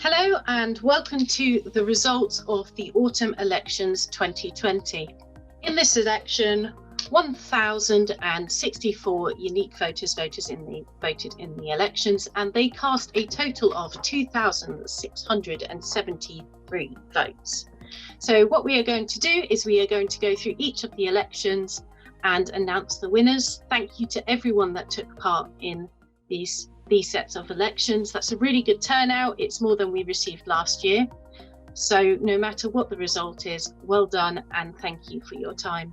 Hello and welcome to the results of the autumn elections 2020. In this election, 1,064 unique voters voted in the elections, and they cast a total of 2,673 votes. So what we are going to do is we are going to go through each of the elections and announce the winners. Thank you to everyone that took part in these sets of elections. That's a really good turnout. It's more than we received last year. So no matter what the result is, well done and thank you for your time.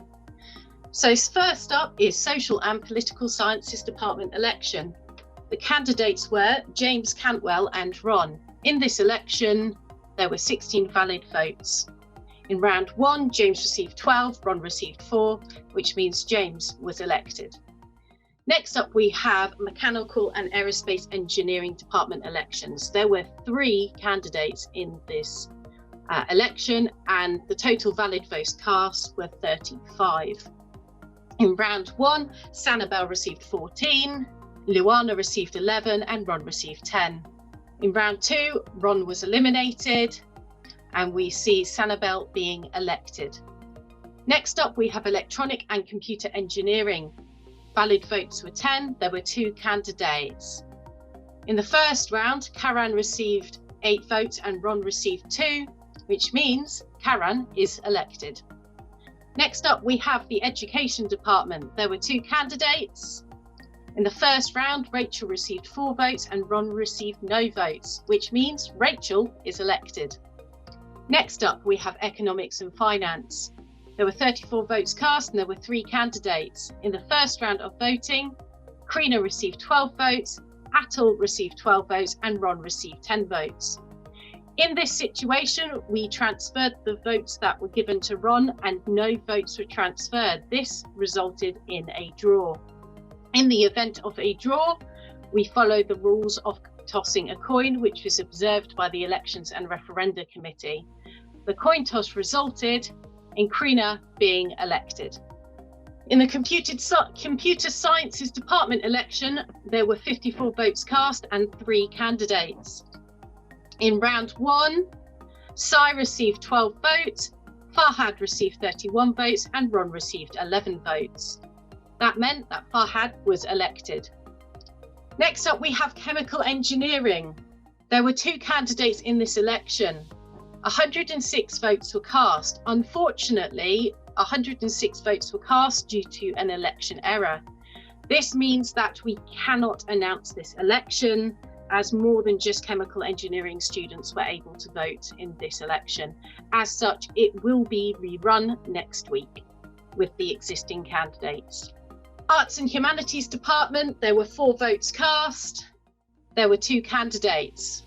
So first up is Social and Political Sciences Department election. The candidates were James Cantwell and Ron. In this election, there were 16 valid votes. In round one, James received 12, Ron received 4, which means James was elected. Next up, we have Mechanical and Aerospace Engineering Department elections. There were 3 candidates in this election, and the total valid votes cast were 35. In round one, Sanibel received 14, Luana received 11, and Ron received 10. In round two, Ron was eliminated, and we see Sanibel being elected. Next up, we have Electronic and Computer Engineering. Valid votes were 10. There were 2 candidates. In the first round, Karan received 8 votes and Ron received 2, which means Karan is elected. Next up, we have the Education Department. There were 2 candidates. In the first round, Rachel received 4 votes and Ron received no votes, which means Rachel is elected. Next up, we have Economics and Finance. There were 34 votes cast and there were 3 candidates. In the first round of voting, Krina received 12 votes, Atul received 12 votes, and Ron received 10 votes. In this situation, we transferred the votes that were given to Ron and no votes were transferred. This resulted in a draw. In the event of a draw, we follow the rules of tossing a coin, which was observed by the Elections and Referenda Committee. The coin toss resulted in Krina being elected. In the Computer Sciences Department election, there were 54 votes cast and 3 candidates. In round one, Sai received 12 votes, Farhad received 31 votes, and Ron received 11 votes. That meant that Farhad was elected. Next up, we have Chemical Engineering. There were 2 candidates in this election. 106 votes were cast. Unfortunately, 106 votes were cast due to an election error. This means that we cannot announce this election, as more than just chemical engineering students were able to vote in this election. As such, it will be rerun next week with the existing candidates. Arts and Humanities Department, there were 4 votes cast. There were 2 candidates.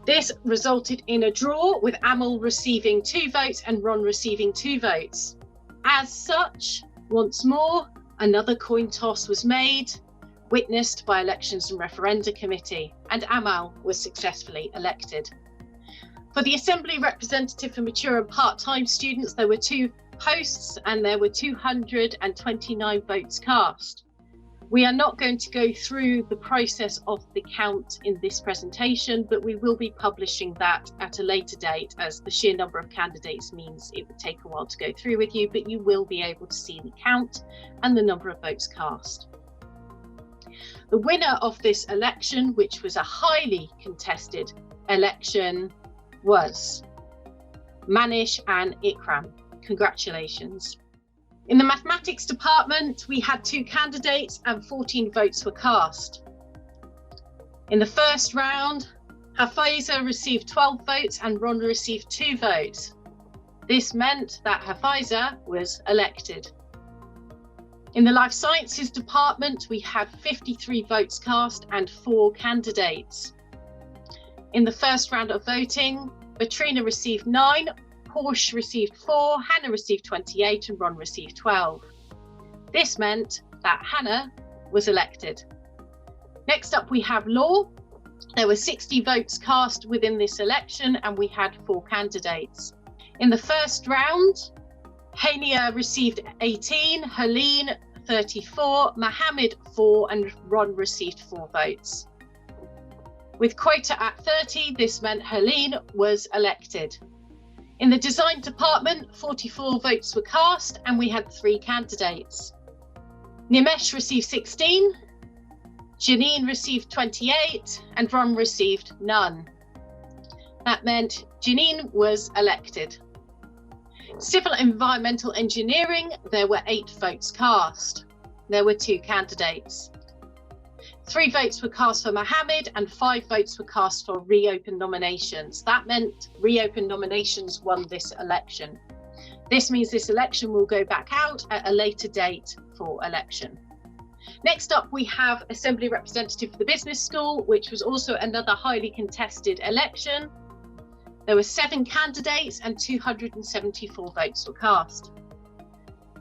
This resulted in a draw, with Amal receiving 2 votes and Ron receiving 2 votes. As such, once more, another coin toss was made, witnessed by Elections and Referenda Committee, and Amal was successfully elected. For the Assembly Representative for Mature and Part-Time students, there were 2 posts and there were 229 votes cast. We are not going to go through the process of the count in this presentation, but we will be publishing that at a later date, as the sheer number of candidates means it would take a while to go through with you, but you will be able to see the count and the number of votes cast. The winner of this election, which was a highly contested election, was Manish and Ikram. Congratulations. In the Mathematics Department, we had 2 candidates and 14 votes were cast. In the first round, Hafaiza received 12 votes and Ron received 2 votes. This meant that Hafaiza was elected. In the Life Sciences Department, we had 53 votes cast and 4 candidates. In the first round of voting, Batrina received 9, Porsche received 4, Hannah received 28, and Ron received 12. This meant that Hannah was elected. Next up, we have Law. There were 60 votes cast within this election, and we had 4 candidates. In the first round, Hania received 18, Helene 34, Mohammed 4, and Ron received 4 votes. With quota at 30, this meant Helene was elected. In the design department, 44 votes were cast and we had 3 candidates. Nimesh received 16, Janine received 28 and Ron received none. That meant Janine was elected. Civil Environmental Engineering, there were 8 votes cast. There were 2 candidates. 3 votes were cast for Mohammed and 5 votes were cast for reopened nominations. That meant reopened nominations won this election. This means this election will go back out at a later date for election. Next up, we have Assembly Representative for the Business School, which was also another highly contested election. There were 7 candidates and 274 votes were cast.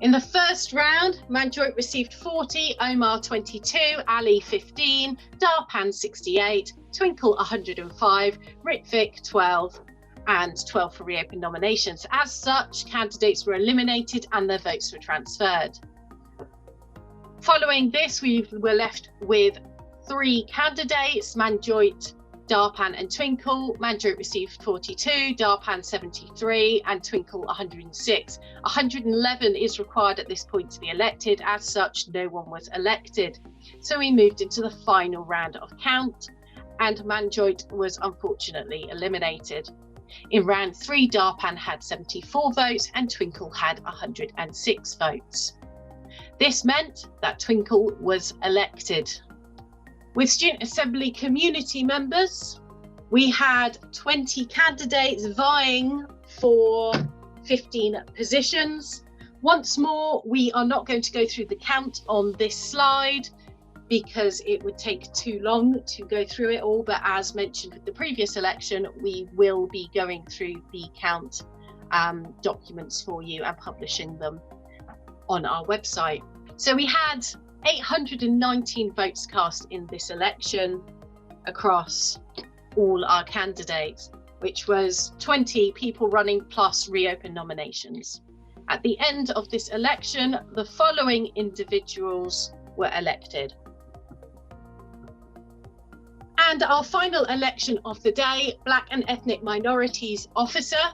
In the first round, Manjot received 40, Omar 22, Ali 15, Darpan 68, Twinkle 105, Ritvik 12, and 12 for reopened nominations. As such, candidates were eliminated and their votes were transferred. Following this, we were left with 3 candidates, Manjot, Darpan and Twinkle. Manjot received 42, Darpan 73 and Twinkle 106. 111 is required at this point to be elected. As such, no one was elected. So we moved into the final round of count and Manjot was unfortunately eliminated. In round 3, Darpan had 74 votes and Twinkle had 106 votes. This meant that Twinkle was elected. With Student Assembly community members, we had 20 candidates vying for 15 positions. Once more, we are not going to go through the count on this slide because it would take too long to go through it all. But as mentioned with the previous election, we will be going through the count documents for you and publishing them on our website. So we had 819 votes cast in this election across all our candidates, which was 20 people running plus reopened nominations. At the end of this election, the following individuals were elected. And our final election of the day, Black and Ethnic Minorities Officer.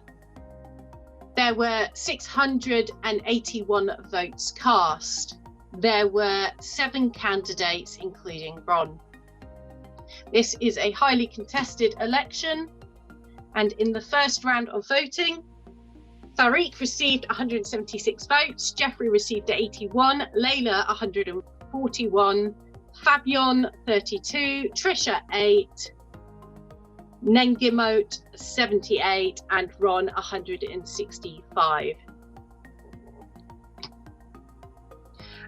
There were 681 votes cast. There were 7 candidates, including Ron. This is a highly contested election, and in the first round of voting, Tariq received 176 votes, Jeffrey received 81, Layla 141, Fabian 32, Trisha 8, Nengimote 78, and Ron 165.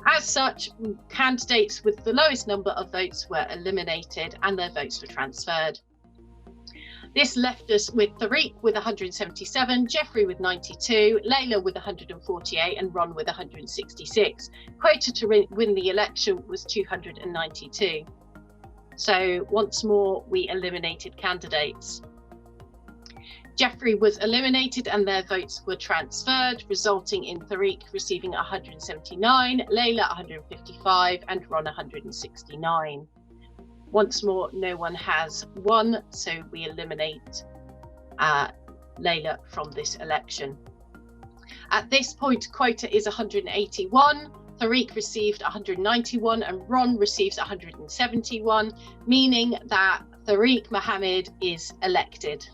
As such, candidates with the lowest number of votes were eliminated and their votes were transferred. This left us with Tariq with 177, Jeffrey with 92, Layla with 148 and Ron with 166. Quota to win the election was 292. So once more, we eliminated candidates. Jeffrey was eliminated and their votes were transferred, resulting in Tariq receiving 179, Layla 155 and Ron 169. Once more, no one has won, so we eliminate Layla from this election. At this point, quota is 181. Tariq received 191 and Ron receives 171, meaning that Tariq Mohammed is elected.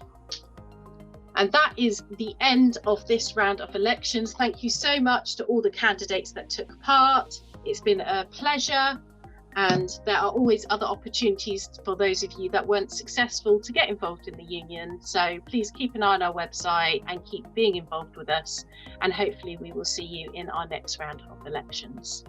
And that is the end of this round of elections. Thank you so much to all the candidates that took part. It's been a pleasure, and there are always other opportunities for those of you that weren't successful to get involved in the union. So please keep an eye on our website and keep being involved with us, and hopefully we will see you in our next round of elections.